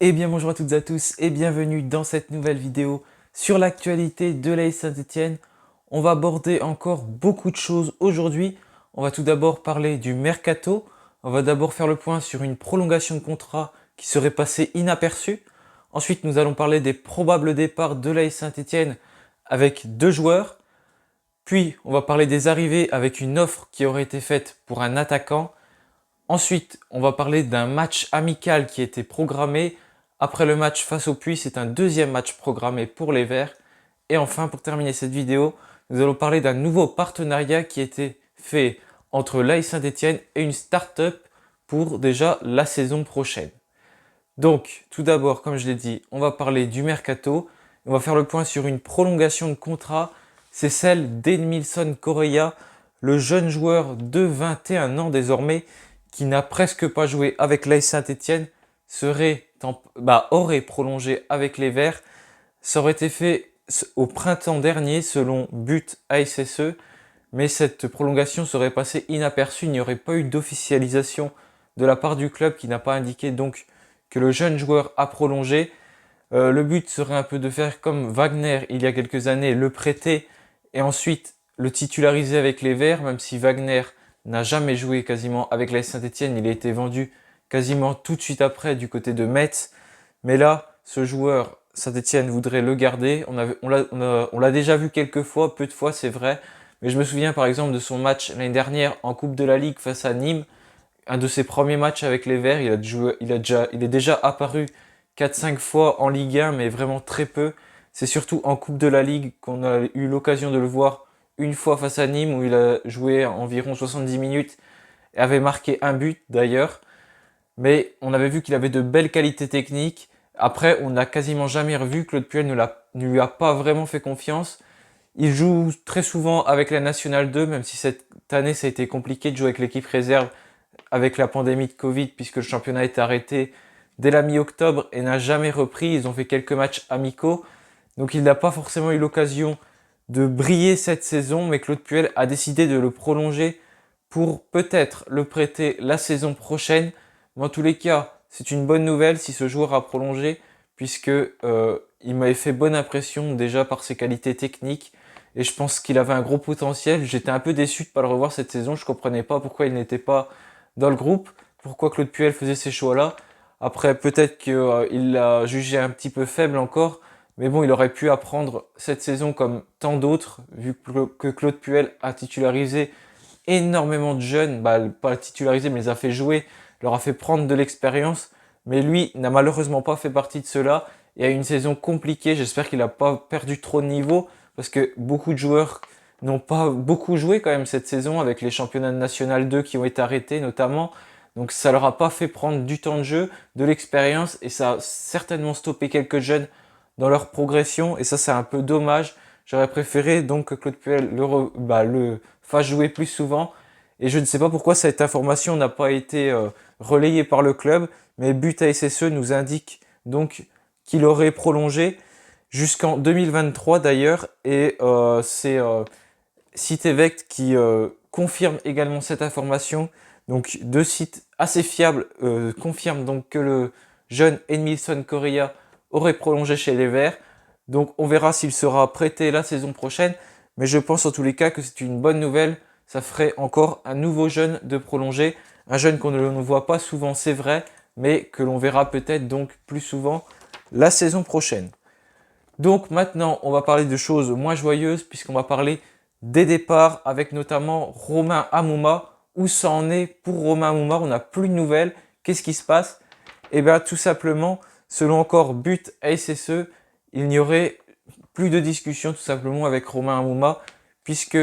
Eh bien bonjour à toutes et à tous et bienvenue dans cette nouvelle vidéo sur l'actualité de l'AS Saint-Étienne. On va aborder encore beaucoup de choses aujourd'hui. On va tout d'abord parler du mercato. On va d'abord faire le point sur une prolongation de contrat qui serait passée inaperçue. Ensuite, nous allons parler des probables départs de l'AS Saint-Étienne avec deux joueurs. Puis, on va parler des arrivées avec une offre qui aurait été faite pour un attaquant. Ensuite, on va parler d'un match amical qui a été programmé. Après le match face au Puy, c'est un deuxième match programmé pour les Verts. Et enfin, pour terminer cette vidéo, nous allons parler d'un nouveau partenariat qui a été fait entre l'AS Saint-Étienne et une start-up pour déjà la saison prochaine. Donc, tout d'abord, comme je l'ai dit, on va parler du mercato. On va faire le point sur une prolongation de contrat. C'est celle d'Edmilson Correa, le jeune joueur de 21 ans désormais, qui n'a presque pas joué avec l'AS Saint-Étienne, aurait prolongé avec les Verts. Ça aurait été fait au printemps dernier selon But ASSE, mais cette prolongation serait passée inaperçue. Il n'y aurait pas eu d'officialisation de la part du club qui n'a pas indiqué donc que le jeune joueur a prolongé. Le but serait un peu de faire comme Wagner il y a quelques années, le prêter et ensuite le titulariser avec les Verts, même si Wagner n'a jamais joué quasiment avec la Saint-Etienne, il a été vendu quasiment tout de suite après du côté de Metz. Mais là, ce joueur, Saint-Etienne voudrait le garder. On l'a déjà vu quelques fois, peu de fois c'est vrai, mais je me souviens par exemple de son match l'année dernière en Coupe de la Ligue face à Nîmes, un de ses premiers matchs avec les Verts, il est déjà apparu 4-5 fois en Ligue 1, mais vraiment très peu. C'est surtout en Coupe de la Ligue qu'on a eu l'occasion de le voir une fois face à Nîmes, où il a joué environ 70 minutes et avait marqué un but d'ailleurs. Mais on avait vu qu'il avait de belles qualités techniques. Après, on n'a quasiment jamais revu. Claude Puel ne lui a pas vraiment fait confiance. Il joue très souvent avec la Nationale 2, même si cette année ça a été compliqué de jouer avec l'équipe réserve avec la pandémie de Covid, puisque le championnat est arrêté dès la mi-octobre et n'a jamais repris. Ils ont fait quelques matchs amicaux. Donc il n'a pas forcément eu l'occasion de briller cette saison, mais Claude Puel a décidé de le prolonger pour peut-être le prêter la saison prochaine. Mais en tous les cas, c'est une bonne nouvelle si ce joueur a prolongé, puisque il m'avait fait bonne impression déjà par ses qualités techniques. Et je pense qu'il avait un gros potentiel. J'étais un peu déçu de ne pas le revoir cette saison. Je comprenais pas pourquoi il n'était pas dans le groupe, pourquoi Claude Puel faisait ces choix-là. Après, peut-être qu'il l'a jugé un petit peu faible encore, mais bon, il aurait pu apprendre cette saison comme tant d'autres, vu que Claude Puel a titularisé énormément de jeunes, pas titularisé, mais les a fait jouer, leur a fait prendre de l'expérience. Mais lui n'a malheureusement pas fait partie de cela et a eu une saison compliquée. J'espère qu'il n'a pas perdu trop de niveau parce que beaucoup de joueurs n'ont pas beaucoup joué quand même cette saison avec les championnats de National 2 qui ont été arrêtés notamment. Donc ça leur a pas fait prendre du temps de jeu, de l'expérience et ça a certainement stoppé quelques jeunes dans leur progression et ça c'est un peu dommage. J'aurais préféré donc que Claude Puel le fasse jouer plus souvent et je ne sais pas pourquoi cette information n'a pas été relayée par le club, mais But SSE nous indique donc qu'il aurait prolongé jusqu'en 2023 d'ailleurs et c'est Citevect qui confirme également cette information. Donc deux sites assez fiables confirment donc que le jeune Edmilson Correa aurait prolongé chez les Verts. Donc on verra s'il sera prêté la saison prochaine. Mais je pense en tous les cas que c'est une bonne nouvelle. Ça ferait encore un nouveau jeune de prolonger. Un jeune qu'on ne voit pas souvent, c'est vrai, mais que l'on verra peut-être donc plus souvent la saison prochaine. Donc maintenant, on va parler de choses moins joyeuses puisqu'on va parler des départs avec notamment Romain Hamouma. Où ça en est pour Romain Hamouma? On n'a plus de nouvelles. Qu'est-ce qui se passe? Eh bien tout simplement, selon encore But ASSE, il n'y aurait plus de discussion tout simplement avec Romain Hamouma puisque,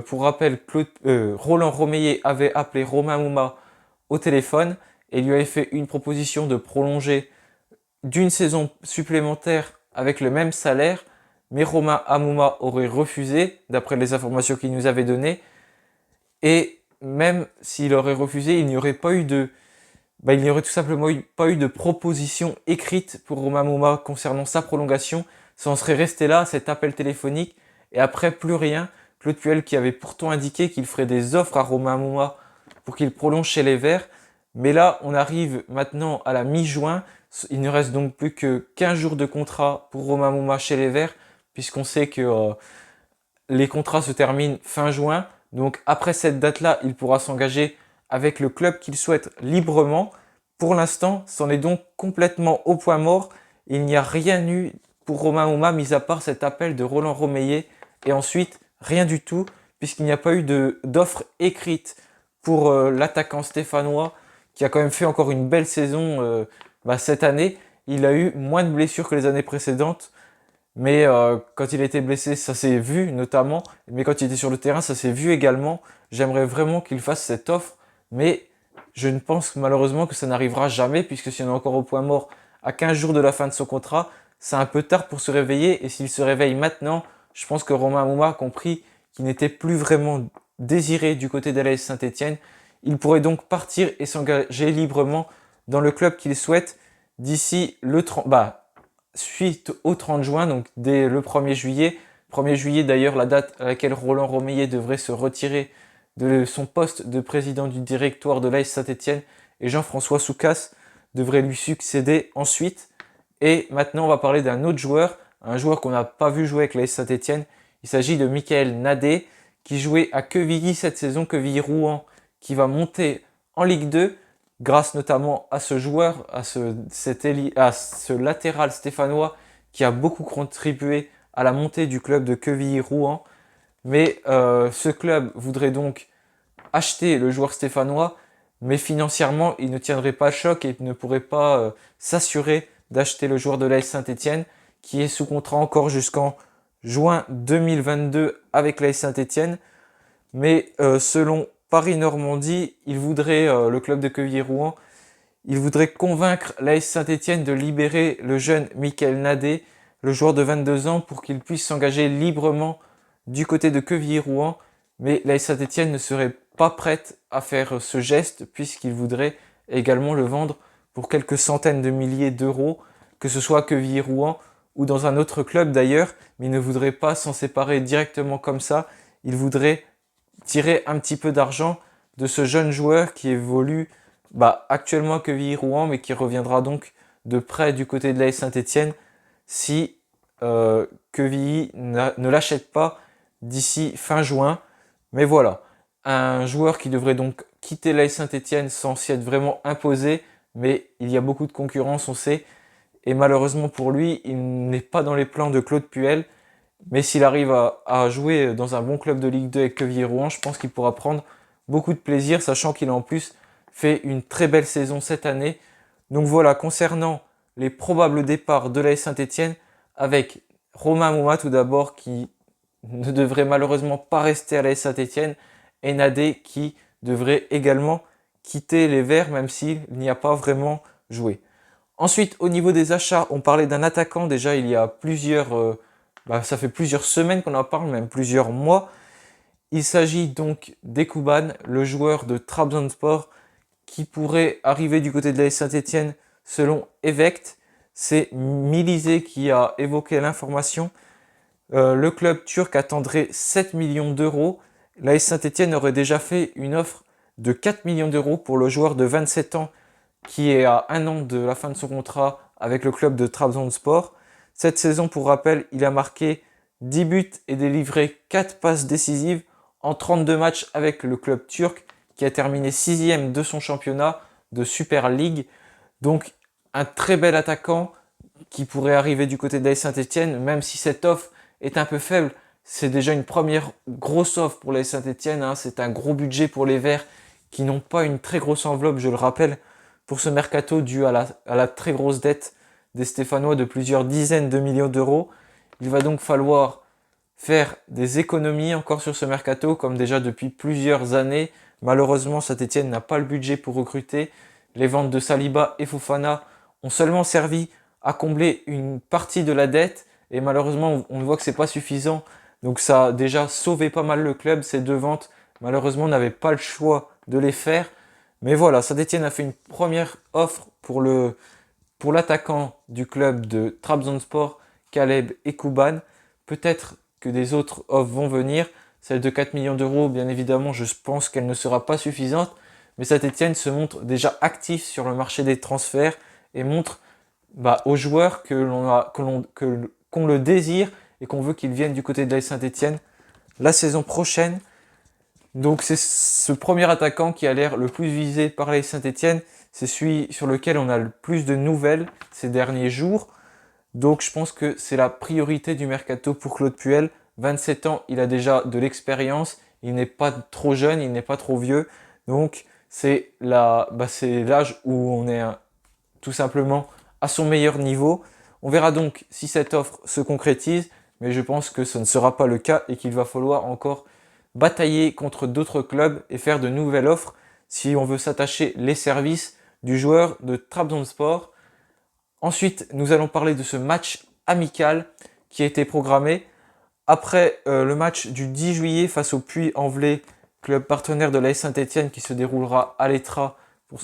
pour rappel, Roland Romeyer avait appelé Romain Hamouma au téléphone et lui avait fait une proposition de prolonger d'une saison supplémentaire avec le même salaire, mais Romain Hamouma aurait refusé, d'après les informations qu'il nous avait données, et même s'il aurait refusé, il n'y aurait pas eu il n'y aurait tout simplement pas eu de proposition écrite pour Romain Hamouma concernant sa prolongation. Ça en serait resté là, cet appel téléphonique, et après plus rien. Claude Puel qui avait pourtant indiqué qu'il ferait des offres à Romain Hamouma pour qu'il prolonge chez les Verts. Mais là, on arrive maintenant à la mi-juin. Il ne reste donc plus que 15 jours de contrat pour Romain Mouma chez les Verts, puisqu'on sait que les contrats se terminent fin juin. Donc après cette date-là, il pourra s'engager avec le club qu'il souhaite librement. Pour l'instant, c'en est donc complètement au point mort. Il n'y a rien eu pour Romain Mouma, mis à part cet appel de Roland Romeyer. Et ensuite, rien du tout, puisqu'il n'y a pas eu d'offre écrite pour l'attaquant stéphanois, qui a quand même fait encore une belle saison cette année. Il a eu moins de blessures que les années précédentes. Mais quand il était blessé, ça s'est vu notamment. Mais quand il était sur le terrain, ça s'est vu également. J'aimerais vraiment qu'il fasse cette offre. Mais je ne pense malheureusement que ça n'arrivera jamais. Puisque si on est encore au point mort à 15 jours de la fin de son contrat, c'est un peu tard pour se réveiller. Et s'il se réveille maintenant, je pense que Romain Mouma a compris qu'il n'était plus vraiment désiré du côté de l'AS Saint-Etienne. Il pourrait donc partir et s'engager librement dans le club qu'il souhaite d'ici le 30... suite au 30 juin, donc dès le 1er juillet. 1er juillet d'ailleurs, la date à laquelle Roland Romeyer devrait se retirer de son poste de président du directoire de l'AS Saint-Etienne et Jean-François Soucas devrait lui succéder ensuite. Et maintenant, on va parler d'un autre joueur, un joueur qu'on n'a pas vu jouer avec l'AS Saint-Etienne. Il s'agit de Michael Nadé, qui jouait à Quevilly cette saison, Quevilly-Rouen, qui va monter en Ligue 2, grâce notamment à ce joueur, à ce latéral stéphanois qui a beaucoup contribué à la montée du club de Quevilly-Rouen. Mais ce club voudrait donc acheter le joueur stéphanois, mais financièrement, il ne tiendrait pas le choc et il ne pourrait pas s'assurer d'acheter le joueur de l'AS Saint-Etienne, qui est sous contrat encore jusqu'en juin 2022 avec l'AS Saint-Etienne. Mais selon Paris-Normandie, le club de Quevilly-Rouen, il voudrait convaincre l'AS Saint-Etienne de libérer le jeune Michael Nadé, le joueur de 22 ans, pour qu'il puisse s'engager librement du côté de Quevilly-Rouen. Mais l'AS Saint-Etienne ne serait pas prête à faire ce geste, puisqu'il voudrait également le vendre pour quelques centaines de milliers d'euros, que ce soit à Quevilly-Rouen ou dans un autre club d'ailleurs, mais il ne voudrait pas s'en séparer directement comme ça. Il voudrait tirer un petit peu d'argent de ce jeune joueur qui évolue actuellement à Quevilly-Rouen, mais qui reviendra donc de près du côté de l'AS Saint-Etienne si Quevilly ne l'achète pas d'ici fin juin. Mais voilà, un joueur qui devrait donc quitter l'AS Saint-Etienne sans s'y être vraiment imposé, mais il y a beaucoup de concurrence, on sait, et malheureusement pour lui, il n'est pas dans les plans de Claude Puel. Mais s'il arrive à jouer dans un bon club de Ligue 2 avec Quevilly-Rouen, je pense qu'il pourra prendre beaucoup de plaisir, sachant qu'il a en plus fait une très belle saison cette année. Donc voilà, concernant les probables départs de l'AS Saint-Etienne, avec Romain Mouma tout d'abord, qui ne devrait malheureusement pas rester à l'AS Saint-Etienne, et Nadé qui devrait également quitter les Verts, même s'il n'y a pas vraiment joué. Ensuite, au niveau des achats, on parlait d'un attaquant déjà il y a ça fait plusieurs semaines qu'on en parle, même plusieurs mois. Il s'agit donc d'Ekuban, le joueur de Trabzonspor, qui pourrait arriver du côté de l'AS Saint-Etienne selon Evect. C'est Milizé qui a évoqué l'information. Le club turc attendrait 7 millions d'euros. L'AS Saint-Etienne aurait déjà fait une offre de 4 millions d'euros pour le joueur de 27 ans qui est à un an de la fin de son contrat avec le club de Trabzonspor. Cette saison, pour rappel, il a marqué 10 buts et délivré 4 passes décisives en 32 matchs avec le club turc qui a terminé 6e de son championnat de Super League. Donc un très bel attaquant qui pourrait arriver du côté de l'AS Saint-Etienne, même si cette offre est un peu faible. C'est déjà une première grosse offre pour l'AS Saint-Etienne. C'est un gros budget pour les Verts qui n'ont pas une très grosse enveloppe, je le rappelle, pour ce mercato dû à la très grosse dette des Stéphanois de plusieurs dizaines de millions d'euros. Il va donc falloir faire des économies encore sur ce mercato, comme déjà depuis plusieurs années. Malheureusement, Saint-Etienne n'a pas le budget pour recruter. Les ventes de Saliba et Fofana ont seulement servi à combler une partie de la dette. Et malheureusement, on voit que c'est pas suffisant. Donc ça a déjà sauvé pas mal le club. Ces deux ventes, malheureusement, n'avaient pas le choix de les faire. Mais voilà, Saint-Etienne a fait une première offre pour l'attaquant du club de Trabzonspor, Caleb Ekuban. Peut-être que des autres offres vont venir. Celle de 4 millions d'euros, bien évidemment, je pense qu'elle ne sera pas suffisante. Mais Saint-Etienne se montre déjà actif sur le marché des transferts et montre aux joueurs qu'on le désire et qu'on veut qu'ils viennent du côté de l'AS Saint-Étienne la saison prochaine. Donc c'est ce premier attaquant qui a l'air le plus visé par l'AS Saint-Étienne. C'est celui sur lequel on a le plus de nouvelles ces derniers jours. Donc je pense que c'est la priorité du mercato pour Claude Puel. 27 ans, il a déjà de l'expérience. Il n'est pas trop jeune, il n'est pas trop vieux. Donc c'est l'âge où on est tout simplement à son meilleur niveau. On verra donc si cette offre se concrétise, mais je pense que ce ne sera pas le cas et qu'il va falloir encore batailler contre d'autres clubs et faire de nouvelles offres si on veut s'attacher les services du joueur de Trabzonspor. Ensuite, nous allons parler de ce match amical qui a été programmé après le match du 10 juillet face au Puy-en-Velay, club partenaire de l'AS Saint-Étienne qui se déroulera à l'Etra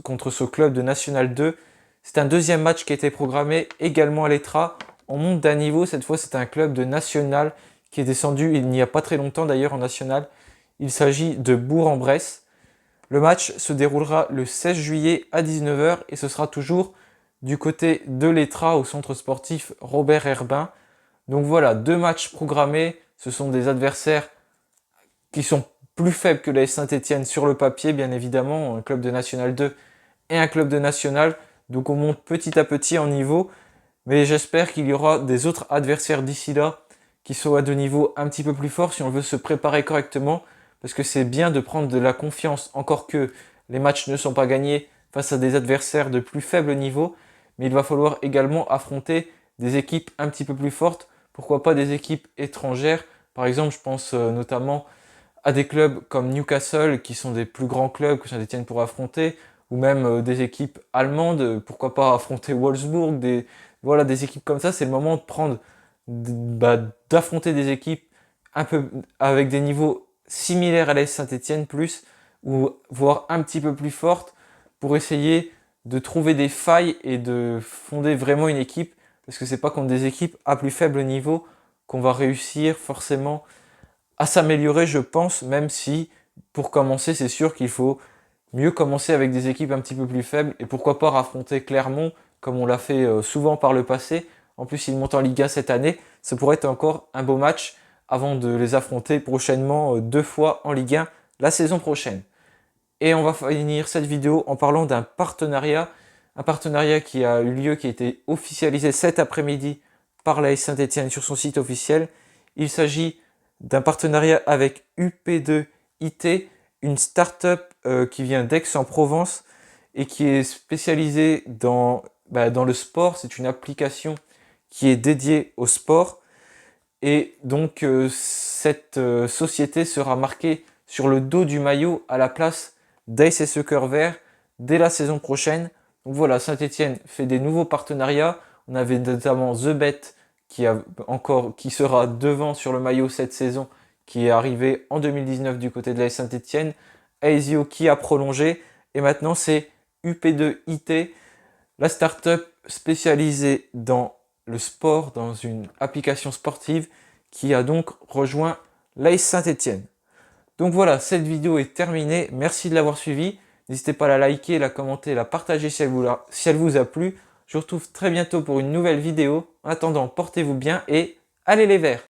contre ce club de National 2. C'est un deuxième match qui a été programmé également à l'Etra. On monte d'un niveau, cette fois c'est un club de National qui est descendu il n'y a pas très longtemps d'ailleurs en National. Il s'agit de Bourg-en-Bresse. Le match se déroulera le 16 juillet à 19 h et ce sera toujours du côté de l'Etra au centre sportif Robert Herbin. Donc voilà, 2 matchs programmés. Ce sont des adversaires qui sont plus faibles que l'AS Saint-Étienne sur le papier, bien évidemment, un club de National 2 et un club de National. Donc on monte petit à petit en niveau. Mais j'espère qu'il y aura des autres adversaires d'ici là qui soient de niveau un petit peu plus fort si on veut se préparer correctement. Parce que c'est bien de prendre de la confiance, encore que les matchs ne sont pas gagnés face à des adversaires de plus faible niveau. Mais il va falloir également affronter des équipes un petit peu plus fortes. Pourquoi pas des équipes étrangères. Par exemple, je pense notamment à des clubs comme Newcastle, qui sont des plus grands clubs que Saint-Étienne pourra affronter, ou même des équipes allemandes, pourquoi pas affronter Wolfsburg, voilà, des équipes comme ça. C'est le moment de d'affronter des équipes un peu avec des niveaux similaires à l'AS Saint-Étienne plus, ou voire un petit peu plus fortes, pour essayer de trouver des failles et de fonder vraiment une équipe, parce que c'est pas contre des équipes à plus faible niveau qu'on va réussir forcément à s'améliorer, je pense, même si pour commencer, c'est sûr qu'il faut mieux commencer avec des équipes un petit peu plus faibles et pourquoi pas affronter Clermont comme on l'a fait souvent par le passé. En plus, ils montent en Ligue 1 cette année. Ça pourrait être encore un beau match avant de les affronter prochainement 2 fois en Ligue 1 la saison prochaine. Et on va finir cette vidéo en parlant d'un un partenariat qui a eu lieu, qui a été officialisé cet après-midi par l'AS Saint-Étienne sur son site officiel. Il s'agit d'un partenariat avec UP2IT, une start-up qui vient d'Aix-en-Provence et qui est spécialisée dans le sport. C'est une application qui est dédiée au sport. Et donc cette société sera marquée sur le dos du maillot à la place d'ASSE Cœur Vert dès la saison prochaine. Donc voilà, Saint-Étienne fait des nouveaux partenariats. On avait notamment The Bet qui sera devant sur le maillot cette saison, qui est arrivé en 2019 du côté de l'AS Saint-Étienne. Aesio qui a prolongé. Et maintenant c'est UP2IT, la start-up spécialisée dans le sport, dans une application sportive, qui a donc rejoint l'AS Saint-Étienne. Donc voilà, cette vidéo est terminée. Merci de l'avoir suivi. N'hésitez pas à la liker, la commenter, la partager si elle vous a plu. Je vous retrouve très bientôt pour une nouvelle vidéo. En attendant, portez-vous bien et allez les Verts!